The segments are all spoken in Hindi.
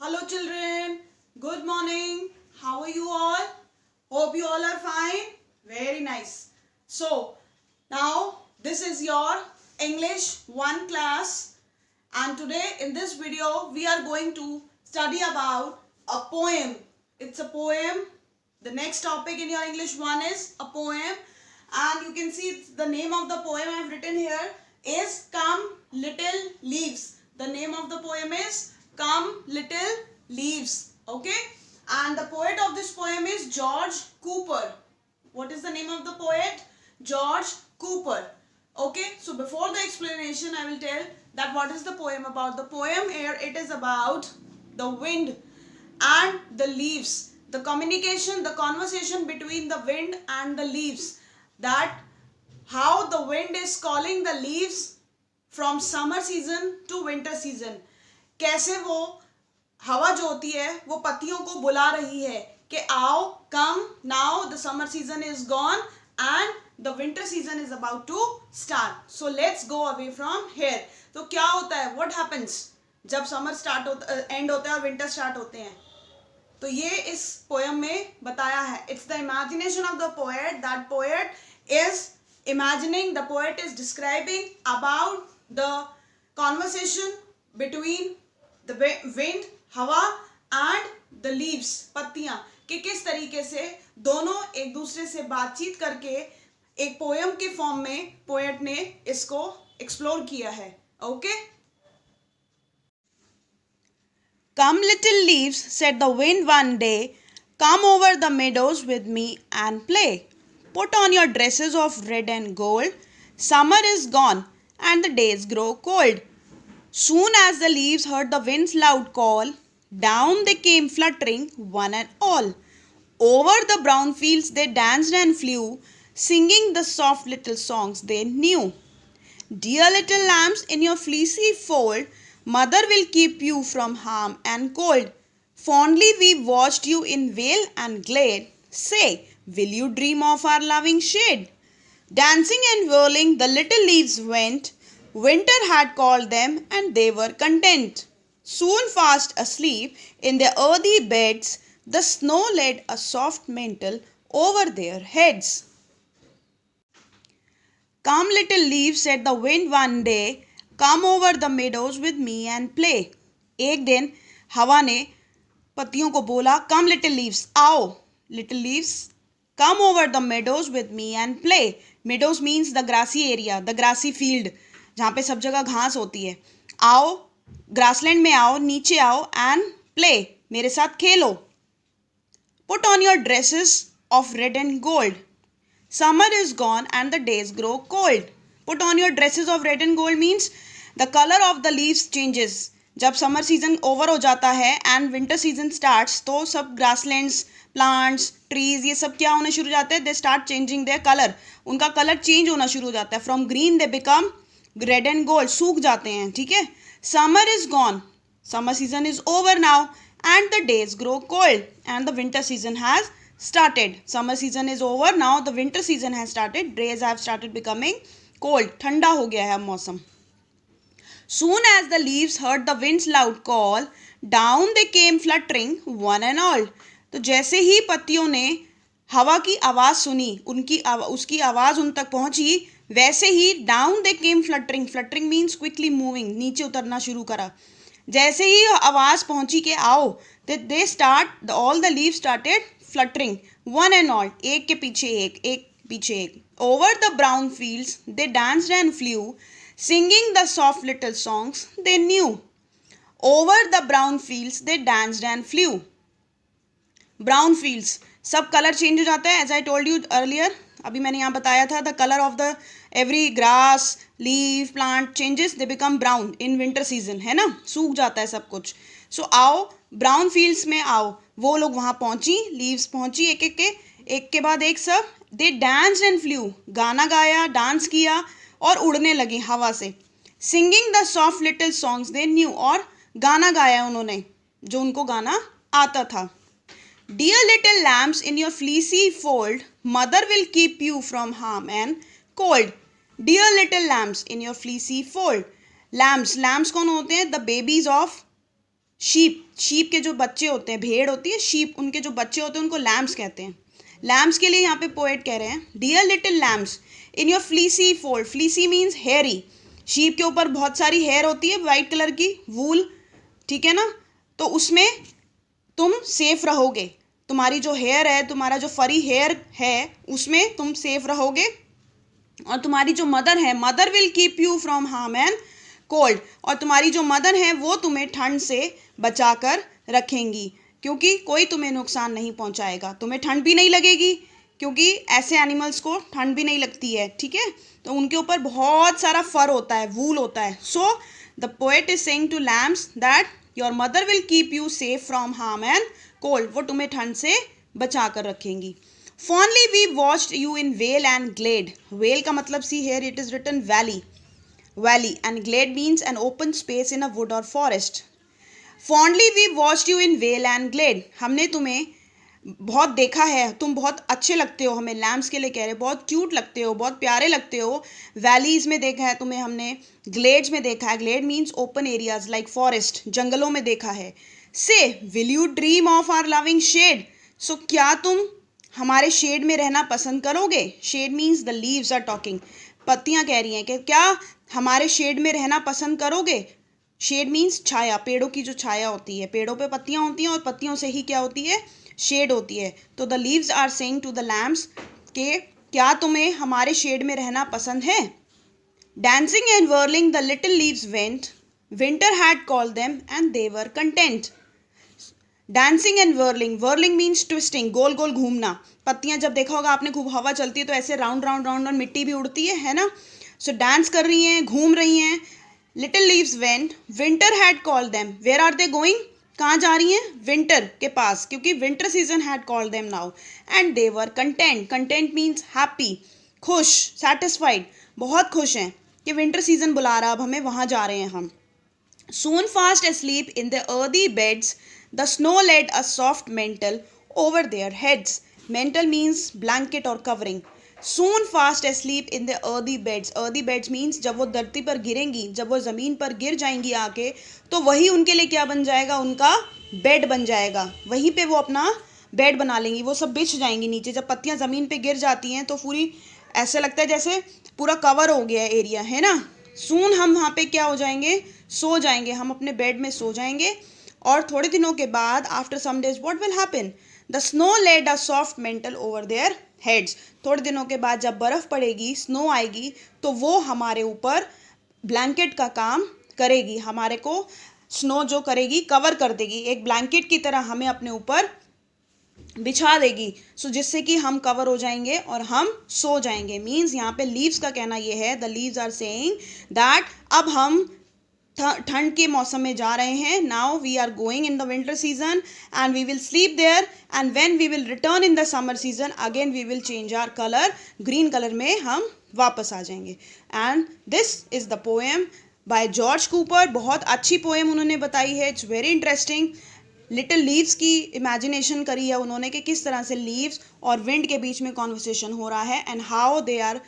Hello children, good morning. How are you all? Hope you all are fine. Very nice. So now this is your English 1 class, and today in this video we are going to study about a poem. It's a poem. The next topic in your English 1 is a poem, and you can see the name of the poem I have written here is Come Little Leaves. The name of the poem is Come Little Leaves. Okay, and the poet of this poem is George Cooper. What is the name of the poet? George Cooper. Okay, so before the explanation I will tell that what is the poem about. The poem here, it is about the wind and the leaves, the communication, the conversation between the wind and the leaves, that how the wind is calling the leaves from summer season to winter season. कैसे वो हवा जो होती है वो पत्तियों को बुला रही है कि आओ, come now, the summer season is gone and the winter season is about to start, so let's go away from here. तो क्या होता है, व्हाट हैपेंस जब समर स्टार्ट होता एंड होता है और विंटर स्टार्ट होते हैं. तो ये इस पोएम में बताया है. It's the imagination of the poet. That poet is imagining, the poet is describing about the conversation between the wind, हवा and the leaves, पत्तियां, कि किस तरीके से दोनों एक दूसरे से बातचीत करके एक पोएम के फॉर्म में पोएट ने इसको एक्सप्लोर किया है. Okay. Come little leaves, said the wind one day, come over the meadows with me and play. Put on your dresses of red and gold. Summer is gone and the days grow cold. Soon as the leaves heard the wind's loud call, down they came fluttering, one and all. Over the brown fields they danced and flew, singing the soft little songs they knew. Dear little lambs in your fleecy fold, mother will keep you from harm and cold. Fondly we watched you in vale and glade. Say, will you dream of our loving shade? Dancing and whirling the little leaves went. Winter had called them and they were content. Soon fast asleep in their earthy beds, the snow laid a soft mantle over their heads. Come little leaves, said the wind one day, come over the meadows with me and play. एक दिन हवा ने पत्तियों को बोला, come little leaves, आओ. Little leaves, come over the meadows with me and play. Meadows means the grassy area, the grassy field, जहाँ पे सब जगह घास होती है. आओ, ग्रासलैंड में आओ, नीचे आओ and play, मेरे साथ खेलो. Put on your dresses of red and gold. Summer is gone and the days grow cold. Put on your dresses of red and gold means the color of the leaves changes. जब समर सीजन ओवर हो जाता है एंड विंटर सीजन स्टार्ट्स, तो सब ग्रासलैंड्स, प्लांट्स, ट्रीज, ये सब क्या होने शुरू हो जाते हैं, they start changing their colour. उनका कलर चेंज होना शुरू हो जाता है. From green they become red and gold, सूख जाते हैं. ठीक है. Summer is gone, summer season is over now and the days grow cold and the winter season has started. Summer season is over, now the winter season has started. Days have started becoming cold. ठंडा हो गया है मौसम. Soon as the leaves heard the wind's loud call, down they came fluttering, one and all. तो जैसे ही पत्तियों ने हवा की आवाज़ सुनी, उसकी आवाज़ उन तक पहुंची, वैसे ही down they came fluttering. Fluttering means quickly moving, नीचे उतरना शुरू करा. जैसे ही आवाज़ पहुंची कि आओ, all the leaves started fluttering, one and all, एक के पीछे एक पीछे एक. Over the brown fields they danced and flew, singing the soft little songs they knew. Over the brown fields they danced and flew. Brown fields, सब कलर चेंज हो जाता है. As I told you earlier, अभी मैंने यहाँ बताया था, the color of the every grass, leaf, plant changes, they become brown in winter season, है ना, सूख जाता है सब कुछ. So आओ, ब्राउन फील्ड्स में आओ. वो लोग वहाँ पहुँची, लीव्स पहुँची एक के बाद एक सब. दे डांस एंड फ्लू, गाना गाया, डांस किया और उड़ने लगी हवा से. Singing the soft little songs they knew, और गाना गाया उन्होंने जो उनको गाना आता था. Dear little lambs in your fleecy fold, mother will keep you from harm and cold. Dear little lambs in your fleecy fold. Lambs कौन होते हैं? द बेबीज ऑफ शीप के जो बच्चे होते हैं, भेड़ होती है, शीप, उनके जो बच्चे होते हैं उनको लैम्स कहते हैं। लैम्स के लिए यहाँ पे पोएट कह रहे हैं, dear little lambs in your fleecy fold, fleecy means hairy, sheep के ऊपर बहुत सारी हेयर होती है वाइट कलर की, वूल, ठीक है ना, तो उसमें तुम सेफ रहोगे, तुम्हारी जो हेयर है, तुम्हारा जो फरी हेयर है उसमें तुम सेफ रहोगे, और तुम्हारी जो मदर है, mother will keep you from harm and cold, और तुम्हारी जो मदर है वो तुम्हें ठंड से बचा कर रखेंगी, क्योंकि कोई तुम्हें नुकसान नहीं पहुंचाएगा, तुम्हें ठंड भी नहीं लगेगी, क्योंकि ऐसे एनिमल्स को ठंड भी नहीं लगती है, ठीक है, तो उनके ऊपर बहुत सारा फर होता है, वूल होता है। So the poet is saying to lambs that your mother will keep you safe from harm and cold, वो तुम्हें ठंड से बचा कर रखेंगी। Fondly we watched you in vale and glade, vale का मतलब see here it is written valley, valley, and glade means an open space in a wood और forest. Fondly we watched you in vale and glade, हमने तुम्हें बहुत देखा है, तुम बहुत अच्छे लगते हो हमें, लैम्स के लिए कह रहे, बहुत क्यूट लगते हो, बहुत प्यारे लगते हो, वैलीज में देखा है तुम्हें हमने, ग्लेड्स में देखा है, glade means open areas like forest, जंगलों में देखा है। Say will you dream of our loving shade, so क्या तुम हमारे शेड में रहना पसंद करोगे, shade means the leaves are talking, पत्तियां कह रही हैं कि क्या हमारे शेड में रहना पसंद करोगे, शेड मीन्स छाया, पेड़ों की जो छाया होती है, पेड़ों पे पत्तियां होती हैं और पत्तियों से ही क्या होती है, शेड होती है, तो the leaves are saying to the lambs के क्या तुम्हें हमारे शेड में रहना पसंद है। Dancing and whirling the little leaves went, winter had called them and they were content. Dancing and whirling, whirling means twisting, गोल गोल घूमना, पत्तियां जब देखा होगा आपने, खूब हवा चलती है तो ऐसे राउंड राउंड राउंड और मिट्टी भी उड़ती है ना, सो डांस कर रही हैं, घूम रही हैं। Little leaves went, winter had called them, where are they going, कहाँ जा रही हैं, विंटर के पास, क्योंकि winter season had called them now, and they were content, content means happy, खुश, सेटिस्फाइड, बहुत खुश हैं कि विंटर सीजन बुला रहा, अब हमें वहाँ जा रहे हैं हम। Soon fast asleep in their earthy beds, the snow laid a soft mantle over their heads. Mantle means blanket or covering. Soon fast asleep in their earthy beds. Earthy beds means जब वो धरती पर गिरेंगी, जब वो ज़मीन पर गिर जाएंगी आके, तो वही उनके लिए क्या बन जाएगा, उनका बेड बन जाएगा, वहीं पे वो अपना बेड बना लेंगी, वो सब बिछ जाएंगी नीचे। जब पत्तियां ज़मीन पे गिर जाती हैं तो पूरी ऐसे लगता है जैसे पूरा कवर हो गया एरिया, है ना। सून हम वहाँ पे क्या हो जाएंगे, सो जाएंगे, हम अपने बेड में सो जाएंगे, और थोड़े दिनों के बाद after some days what will happen, the snow laid a soft mantle over their heads, थोड़े दिनों के बाद जब बर्फ़ पड़ेगी, स्नो आएगी, तो वो हमारे ऊपर ब्लैंकेट का काम करेगी, हमारे को स्नो जो करेगी कवर कर देगी, एक ब्लैंकेट की तरह हमें अपने ऊपर बिछा देगी, सो जिससे कि हम कवर हो जाएंगे और हम सो जाएंगे। मीन्स यहाँ पे लीव्स का कहना ये है, the leaves are saying that अब हम ठंड के मौसम में जा रहे हैं, now we are going in the winter season and we will sleep there, and when we will return in the summer season again we will change our colour, green colour में हम वापस आ जाएंगे। And this is the poem by George Cooper, बहुत अच्छी पोएम उन्होंने बताई है, it's very interesting. Little leaves की इमेजिनेशन करी है उन्होंने कि किस तरह से लीव्स और विंड के बीच में कॉन्वर्सेशन हो रहा है, and how they are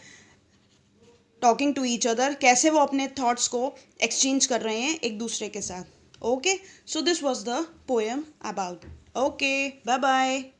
talking to each other, कैसे वो अपने थॉट्स को एक्सचेंज कर रहे हैं एक दूसरे के साथ। Okay, so this was the poem about. Okay, bye bye.